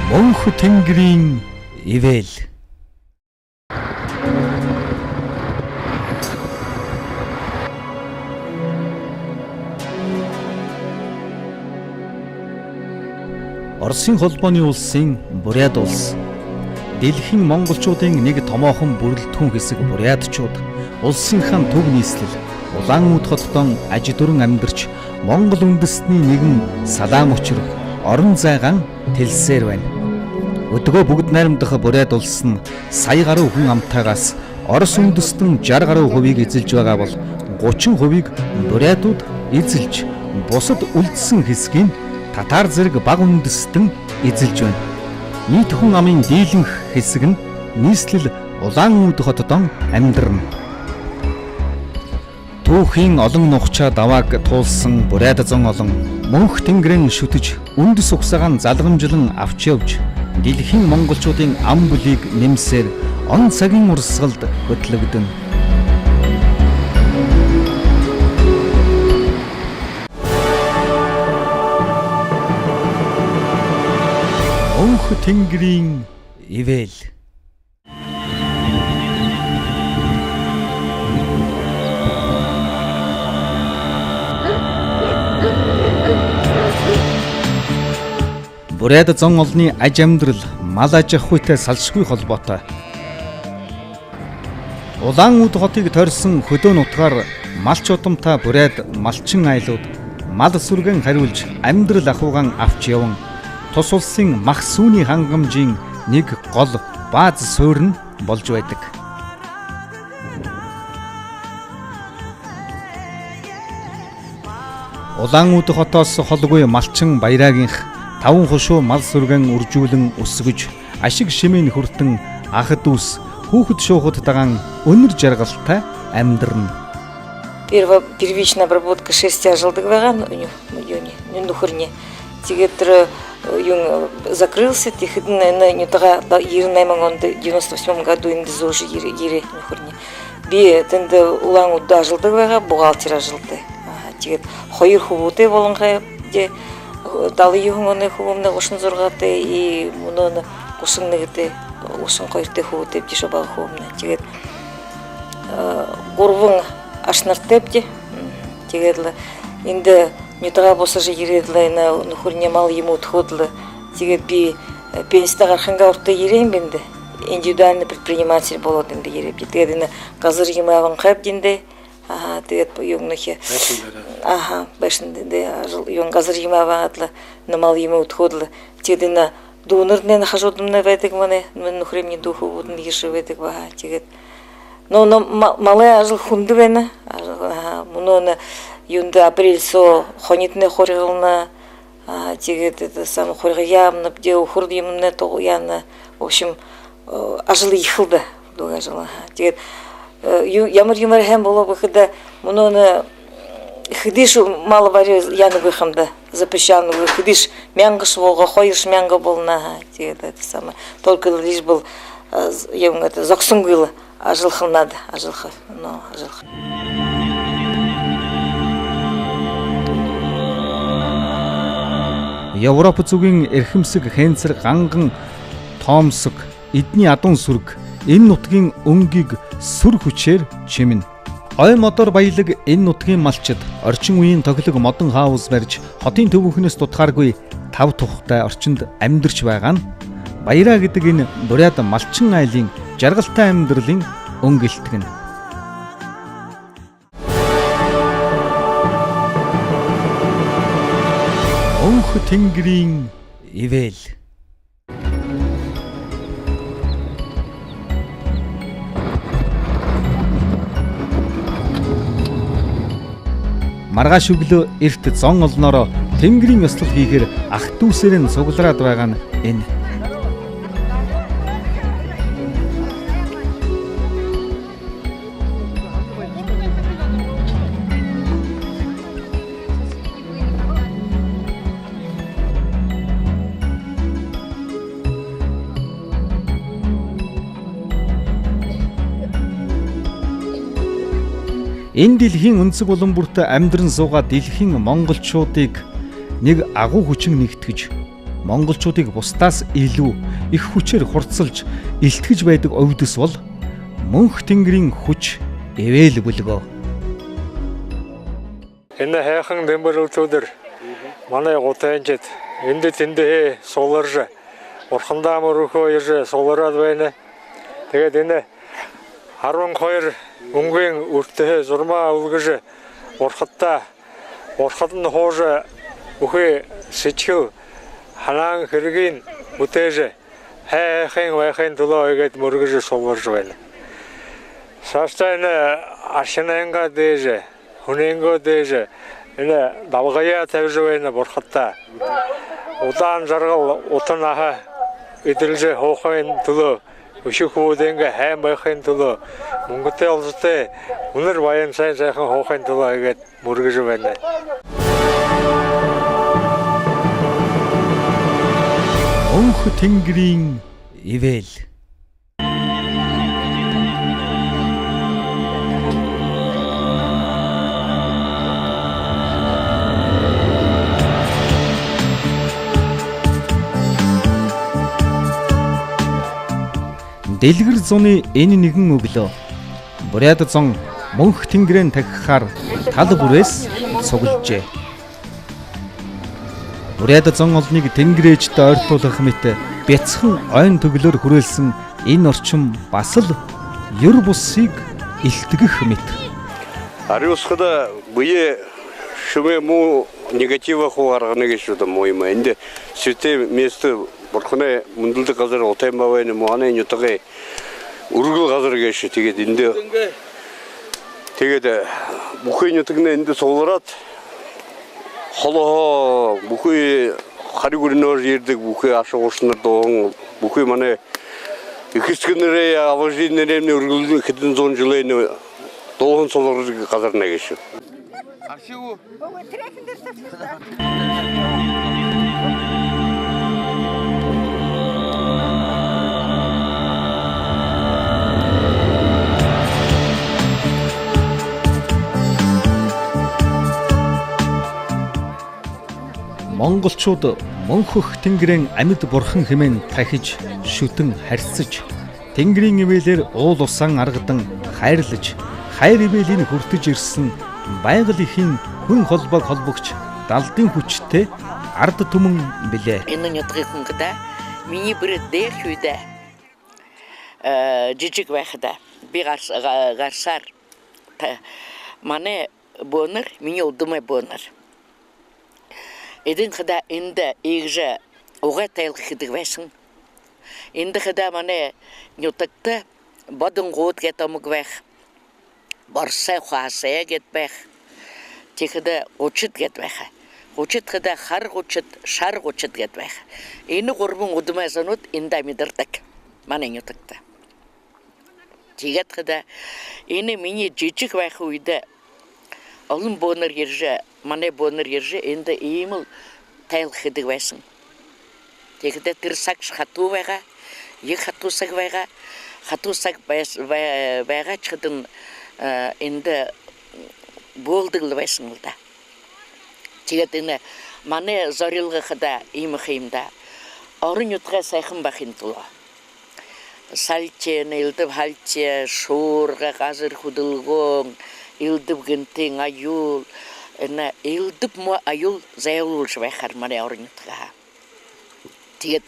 Мөнх тэнгэрийн ивэл. Оросын холбооны улсын Бурят улс. Дэлхийн монголчуудын нэг томоохон бүрэлдэхүүн хэсэг бурятчууд улсынхаа төв нийслэл Улаан-Удэ хотдон аж дүрэн амьдарч Монгол үндэстний нэгэн салаам учрах орон зайгаан тэлсээр байна. Өдгөө бүгд найрамдах Бурят улс нь сая гаруй хүн амтайгаас Орос үндэстэн 60 гаруй хувийг эзэлж байгаа бол 30% бурятууд эзэлж бусад үлдсэн хэсгийг татар зэрэг баг үндэстэн эзэлж байна. Нийт хүн амын дийлэнх хэсэг нь нийслэл Улаан-Удэ хотдон амьдарна. Түүхийн олон нухчаа давааг туулсан Бурят зон олон мөнх тэнгэрэн шүтэж үндэс угсаагаан залгамжлан авч явж дэлхийн монголчуудын ам бүлийг нэмсээр он цагийн урсгалд хөтлөгдөн. Мөнх тэнгэрийн ивэл. Бурят зон олны аж амьдрал мал аж ахуйтай салшгүй холбоотой. Улаан-Удэ хотыг тойрсон хөдөө нутгаар малч удамтай Бурят малчин айлууд мал сүргэн хариулж амьдрал ахуйгаан авч яван тус улсын мах сүүний хангамжийн нэг гол бааз суурь нь болж байдаг. Улаан-Удэ хотоос холгүй малчин баяраагийнх 5 хушуу мал сүргэн үржүүлэн өсгөж ашиг шимийн хүртэн ах дүүс хүүхэд шуухад дагаан өнөр жаргалтай амьдрна. Первичная обработка 6 желтых веган у него нухерне. Тигетр юн закрылся, тихо не тага ернайман он в 98 году индезожи ере нухерне. Би тенде Улаан-Удэ желтых вега бухгалтера желтый. Тигет хойр хувуты болонхай де далы юнгоны хувумны гошын зургаты и муноны гошын нэгтэй гошын койртэй хувуты бишоба хувумны. Тигет гурвын ашнартепти. Тигет инде нютага босажи ередлай на нухурне мал ему отходлы. Тигет би пенсияда гарханга урта ерем бенде. Индивидуальный предприниматель болот инде ереп. Тигет ина газыр емаван кайп динде. Тэгээд юунахи башинде юун газар ямаваадлаа намал юм өтхөдлө тэгээд дүүнэрнээ хажуудмна байдаг мане нөхрөмний дүүхүүд нь гişэ байдаг баа тэгээд но малая ажил хүнд байна мунон юунда апрельсо хонитне хоригылна тэгээд это сам хоригямна где ухурд юмне то яна в общем ажил ихылда дугажала тэгээд ямар хэм болоо гэхэд мунон хдиш мало вари яны выхамда запрещал хдиш мянгаш волга хойш мянга болна тэгээд это самое только лишь был юм это зоксунгыл ажылхын надо ажылхы но ажылхы Европ зүгийн эрхэмсэг хэнцэр ганган тоомсог эдний адуун сүрг энэ нутгийн өнгийг сүр хүчээр чимнэ. Ой мотор баялаг энэ нутгийн малчид орчин үеийн тоглог модон хаус барьж хотын төвхнөөс дутхааргүй тав тухтай орчинд амьдарч байгаа нь баяраа гэдэг энэ Бурят малчин айлын жаргалтай амьдралын өнгөлтгөн. Мөнх тэнгэрийн ивэл. Маргааш өглөө эрт зон олноороо тэнгэрийн ёслол хийхээр ах дүүсээр нь цуглараад байгаа нь энэ. Энэ дэлхийн өнцөг улам бүртээ амьдран суугаа дэлхийн монголчуудыг нэг агуу хүчин нэгтгэж монголчуудыг бусдаас илүү их хүчээр хурцлж илтгэж байдаг өвдөс бол мөнх тэнгэрийн хүч эвэл бүлгөө. Энэ хайхан дэмбэрүүлтүүдэр манай гутайнчид энд сууларж урхандаа мөрөхөө ирж суулраад байна. Тэгээд энэ 12 өнгийн үртээ зурмаа өвгөж урхад нь хууж бүхий сэчгэл ханаан хэргийн бүтээж хайхын төлөө игээд мөргөж суулж байна. Сааштай энэ аршинанга дээж хүнэнгөө дээж энэ давгая тавьж байна бурхадтай. Удаан жаргал утан аха эдэлж хоохын төлөө өшөх үүдэнгэ хайм байхын төлөө мөнгөтэй олзтой өнөр баян сайхан хоохын төлөө игээд мөргөж байна. Мөнх тэнгэрийн ивэл. Дэлгэр зуны энэ нэгэн өглөө Буряд зон мөнх тэнгэрэн тахихаар тал бүрээс цуглжээ. Буряд зон олныг тэнгэрээжд ойртуулах мэт бяцхан ойн төглөөр хүрээлсэн энэ орчим бас л ёр бусыг илтгэх мэт. Ариусхада буе шумэ му негатива хуарганы гэшүүд моим энд сүтэ место бурхны мөндөд газар утаймавын моаны нютгээ үргэл газар гэш тэгээд энд тэгээд бүхий нютгнэ энд суулраад холоо бүхий харигүрнөр ирдэг бүхий ашуурснаар доон бүхий манай ихсгэнэрээ аважинэрээ үргэл хэдэн зуун жилийн доон суулрах газар нэгэш. Аршигу Монголчууд мөнхөх тэнгэрийн амьд бурхан хэмээн тахиж шүтэн харьцаж тэнгэрийн ивэлээр уул усан аргадан хайрлаж хайр ивэлийн хүртэж ирсэн байгаль ихийн хүн холбоог холбогч далдын хүчтэй ард түмэн билээ. Энэ нутгийн хүнгдэ миний бүрдээ хүйдэ жижиг байхда би гарсаар манай бонор миний удмай бонор эдэн хада энд игж угай тайлх гэдэг байсан. Энд хада манай нутагт бодон гууд гэтэмэг байх. Борсай хаасаа гэт байх. Тэгэхэд гучид гэт байх. Гучид хада хар гучид, шар гучид гэт байх. Энэ гурван удмайсанууд энд амьдардаг. Манай нутагт. Тэгээд хада энэ миний жижиг байх үед олон бонор ирж манай бонор ирж энд ийм л тайлх гэдэг байсан. Тэгэхдээ тэр сагш хатуу байгаа, их хатуусаг байгаа, хатуусаг байгаа ч хэдэн энд болдог л байсан л да. Тэгээд энэ манай зорилгохда ийм хэмда орон нутгаа сайхан бахын тулаа. Салчэн элдэв халчэ шуурга газар хөдөлгөөн элдэв гэнтэн аюул энэ элдэв мо аюул зайлуулж байхаар манай орон нутгаа. Тэгээд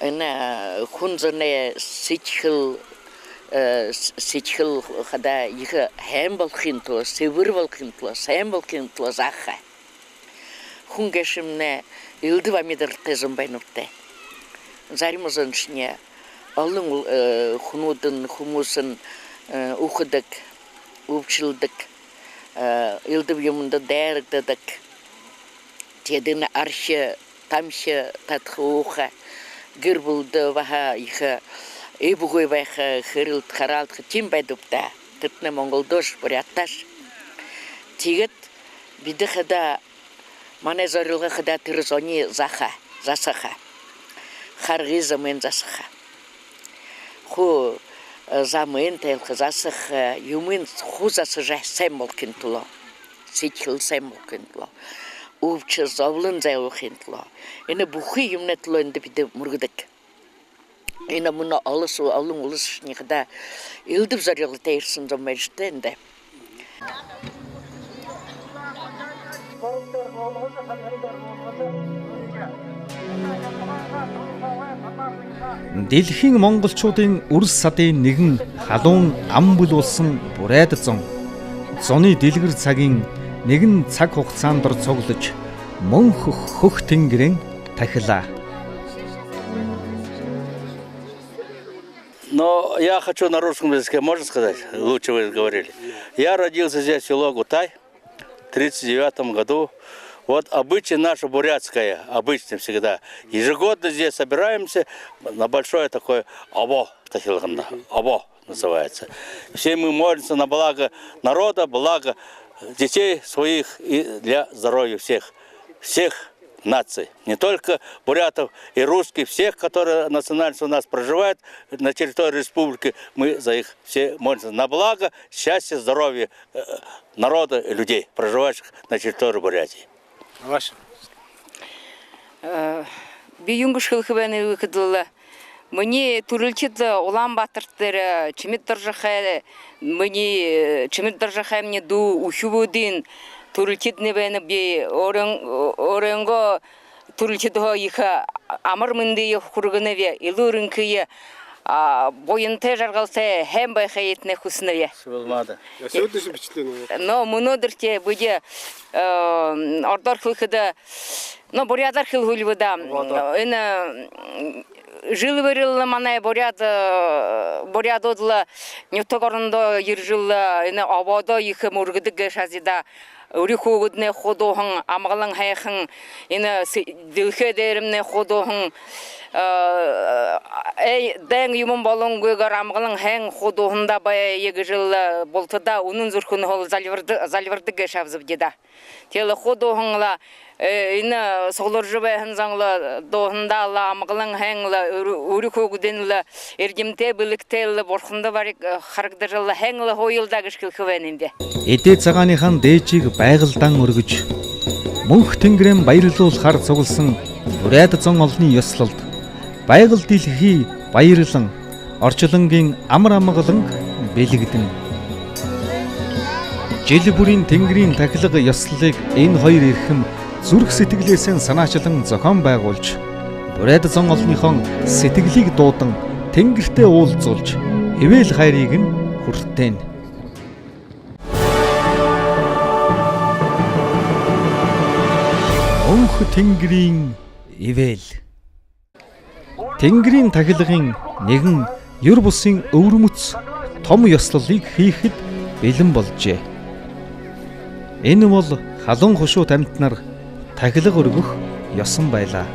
энэ хүн зөне сичхэл хада их хайм болохын тулд сэвэр болохын тулд сайн болохын тулд заахаа. Хүн гэшмнэ элдэв амьдартай зомбайнуутай. Зарим зөншнэ олон хүмүүс нь ухдаг, өвчлөдөг, элдэв юмд дайрагддаг. Тэдэн арш тамш татхууха гэрбулд ваха их эбгой байх хэрэлт хараалт тийм байдагта. Тэдний Монголдош буряташ. Тэгээд бид хада манай зорилго хада тэр зоны засаха. Харги замын засаха. Ху замын тэлх засах юмын ху засах сайн молкин туло. Сичхэл сайн молкин туло. өвчө зовлон зайвахын тулаа. Энэ бүхий юмны тулаа энд бид мөргөдөг. Энэ мөн олон улсынхда элдв зорилготой ирсэн юм байна шүү дээ энд. Дэлхийн монголчуудын үрс садын нэгэн халуун ам бүл болсон Бурайд зон. Зоны дэлгэр цагийн нэгэн цаг хугацаанд дор цуглаж мөнх хөх тэнгэрэн тахилаа. Но я хочу на русском языке, можно сказать? Лучше вы говорили. Я родился здесь в село Гутай в 1939 году. Вот обычай наша бурятская, обычно всегда. Ежегодно здесь собираемся на большое такое або, або называется. Все мы молимся на благо народа, благо детей своих и для здоровья всех наций. Не только бурятов и русских, всех, которые национальности у нас проживают на территории республики, мы за их все молимся. На благо, счастья, здоровья народа и людей, проживающих на территории Бурятии. Ваше. Биюнгуш хылхыбаны выкыдылы. Мне турылчит Улан-Батыртыр чимит доржахай, мне чимит доржахай мне ду ухюбудин турылчит небені бе оренго турылчит ho иха амар мынды хургыныве илурынкые бойынты жаргалсы хэм байхаетне хусыныве. Сегодня же впечатление. Но мнодырте bude ордар хылхыда, но бурядар хылхылвыда. Жил вырыл мана буряд одла нютогорндо ержила ина абада их мургыдыгы шазида урихугудне ходохан амгалан хайхан ина дилхедеримне ходохан дэн юмон болонгугар амгалан хэн ходохунда бая егжил болтада унун зурхун хол заливырдыгы шавзыбдеда теле ходоханла ина соглоржубе ханзаңла дохунда ла амгалан хэнла урихугуденла эрдимте биликтел борхунда барик харагдырла хэнла хойлдагы шкилхвэнинде Эдээ цагааныхан дээжийг байгальдан өргөж мөнх тэнгэрэн баярлуулахар цугласан Бурайд зон олны ёслолд байгал дэлхий баярлан орчлонгийн амар амгалан бэлэгдэн жил бүрийн тэнгэрийн тахилга ёслолыг энэ хоёр эрхэм зүрх сэтгэлээсээ санаачлан зохион байгуулж Бурайд зон олныхон сэтгэлийг дуудан тэнгэртэй уулзуулж ивэл хайрыг нь хүртээн. Мөнх тэнгэрийн ивэл Тэнгэрийн тахилгын нэгэн ёр бусын өвөрмөц том ёслолыг хийхэд бэлэн болжээ. Энэ бол халуун хушуут амьтнаар тахилга өргөх ёсон байлаа.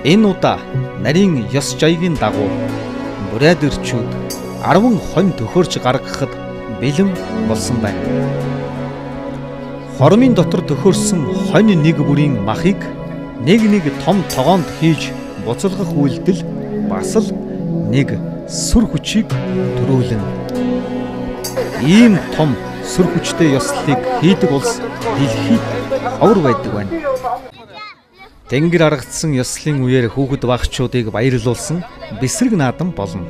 Энэ удаа нарийн ёс жаягийн дагуу Бурайд эрчүүд 10 хонь төхөөрч гаргахад бэлэн болсон байна. Хормын дотор төхөөрсөн хонь нэг бүрийн махыг нэг том тогоонд хийж буцалгах үйлдэл бас л нэг сүр хүчийг төрүүлнэ. Ийм том сүр хүчтэй ёслолыг хийдэг улс дэлхийд ховор байдаг байна. Тэнгэр аргацсан ёслолын үеэр хүүхэд багчуудыг баярлуулсан бэсрэг наадам болно.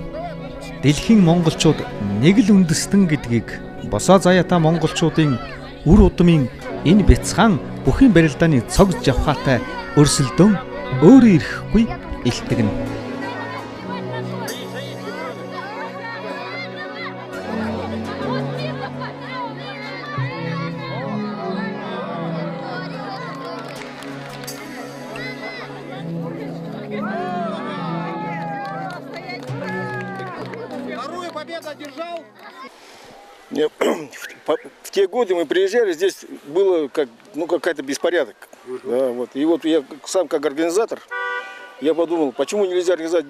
Дэлхийн монголчууд нэг л үндэстэн гэдгийг босоо заяата монголчуудын үр удмын энэ бяцхан бүхий барилдааны цогц жавхаатай өрсөлдөөн өөрөө ирэхгүй илтгэнэ. Вторую победу одержал. В те годы мы приезжали, здесь было какая-то беспорядок. Да, вот. И вот я сам как организатор, я подумал, почему нельзя организовать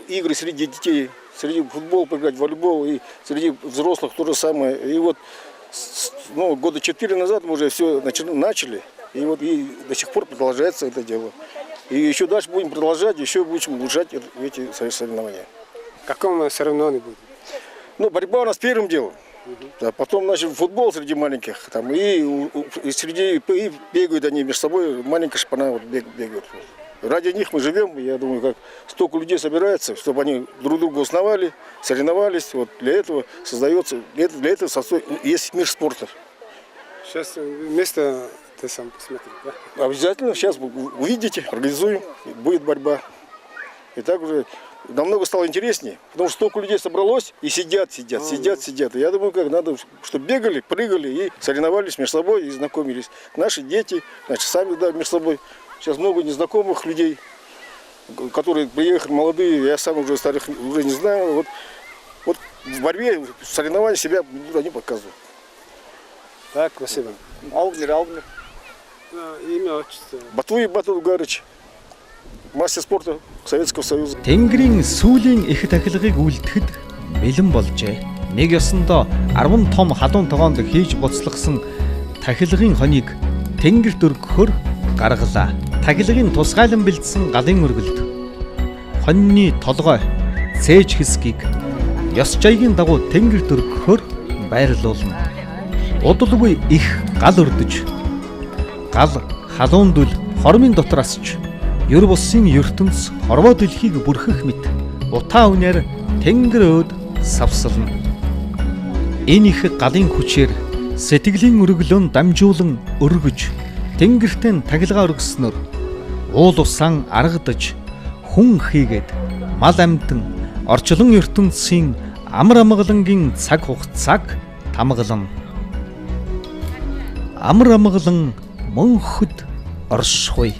игры среди детей, среди футбола поиграть, волейбол, и среди взрослых то же самое. И вот года 4 назад мы уже все начали, и вот и до сих пор продолжается это дело. И еще дальше будем продолжать, еще будем улучшать эти соревнования. Каком соревновании будет? Борьба у нас первым делом. Да, потом начали футбол среди маленьких, там, и среди и бегают они между собой, маленькая шпана вот бегают. Ради них мы живем, я думаю, как столько людей собирается, чтобы они друг друга узнавали, соревновались. Вот для этого создается, для этого есть мир спорта. Сейчас место ты сам посмотри, да? Обязательно, сейчас увидите, организуем, будет борьба. И так уже намного стало интереснее, потому что столько людей собралось и сидят. И я думаю, как надо, чтобы бегали, прыгали и соревновались между собой и знакомились. Наши дети, значит, сами да, между собой. Сейчас много незнакомых людей, которые приехали молодые, я сам уже старых уже не знаю. Вот в борьбе, в соревновании себя они показывают. Так, спасибо. Албнер. Имя, отчество. Батуев Батур Гарыч, мастер спорта Советского Союза. Тэнгэрийн сүүлийн их тахилгыг үлдэхэд бэлэн болжээ. Нэг ёсондоо 10 том халуун тогоонд хийж буцлагсан тахилгын хоныг тэнгэр дөргөхөр гаргалаа. Тахилгын тусгайлан бэлдсэн галын өргөлд хоньны толгой цээж хэсгийг ёс жаягийн дагуу тэнгэр дөргөхөр байрлуулна. Удалгүй их гал өрдөж гал халуун дүл хормын дотор асч ер бусын ертөнц хорвоо дэлхийг бүрхэх мэт утаа үнээр тэнгэр өөд савсална. Энэ их галын хүчээр сэтгэлийн өргөлөөн дамжуулан өргөж тэнгэртэн тахилгаа өргөснөр уул усан аргадаж хүн хийгээд мал амьтан орчлон ертөнцийн амар амгалангийн цаг хугацааг тамгалан. Амар амгалан мөнхөд оршихуй.